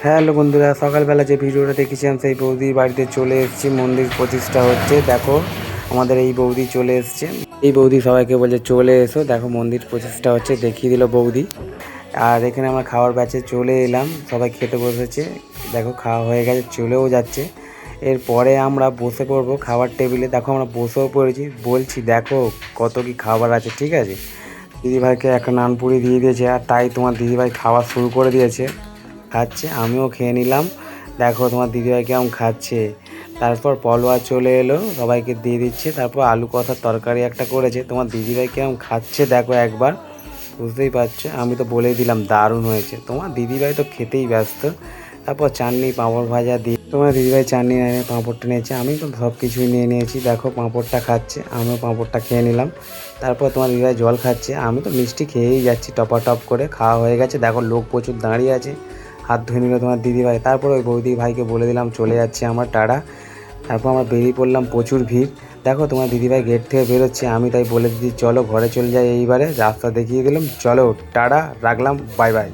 Hello বন্ধুরা, সকালবেলা যে ভিডিওটা দেখেছিলাম সেই বৌদির বাড়িতে চলে এসেছি। মন্দির প্রতিষ্ঠা হচ্ছে, দেখো আমাদের এই বৌদি চলে এসছে। এই বৌদি সবাইকে বলছে চলে এসো, দেখো মন্দির প্রতিষ্ঠা হচ্ছে, দেখিয়ে দিল বৌদি। আর এখানে আমরা খাওয়ার ব্যাচে চলে এলাম, সবাই খেতে বসেছে, দেখো খাওয়া হয়ে গেছে, চলেও যাচ্ছে। এরপরে আমরা বসে পড়বো খাবার টেবিলে। দেখো আমরা বসেও পড়েছি, বলছি দেখো কত কি খাবার আছে, ঠিক আছে। দিদিভাইকে একটা নানপুরি দিয়ে দিয়েছে, আর তাই তোমার দিদিভাই খাওয়া শুরু করে দিয়েছে, খাচ্ছে। আমিও খেয়ে নিলাম, দেখো তোমার দিদিভাই কেমন খাচ্ছে। তারপর পলোয়া চলে এলো, সবাইকে দিয়ে দিচ্ছে। তারপর আলু কষার তরকারি একটা করেছে, তোমার দিদিভাই কেমন খাচ্ছে দেখো একবার, বুঝতেই পারছো। আমি তো বলেই দিলাম দারুণ হয়েছে, তোমার দিদিভাই তো খেতেই ব্যস্ত। তারপর চাটনি পাঁপড় ভাজা দিয়ে তোমার দিদিভাই চাটনি এনে পাঁপড়টা নিয়েছে, আমি তো সব কিছুই নিয়ে নিয়েছি। দেখো পাঁপড়টা খাচ্ছে, আমিও পাঁপড়টা খেয়ে নিলাম। তারপর তোমার দিদিভাই জল খাচ্ছে, আমি তো মিষ্টি খেয়েই যাচ্ছি টপাটপ করে। খাওয়া হয়ে গেছে, দেখো লোক প্রচুর দাঁড়িয়ে আছে, হাত ধুয়ে নিল তোমার দিদিভাই। তারপর ওই বৌদি ভাইকে বলে দিলাম চলে যাচ্ছে আমার, টাটা। তারপর আমরা বেরিয়ে পড়লাম, প্রচুর ভিড়। দেখো তোমার দিদিভাই গেট থেকে বেরোচ্ছে, আমি তাই বলে দিচ্ছি চলো ঘরে চলে যাই, এইবারে রাস্তা দেখিয়ে দিলাম, চলো টাটা, রাখলাম, বাই বাই।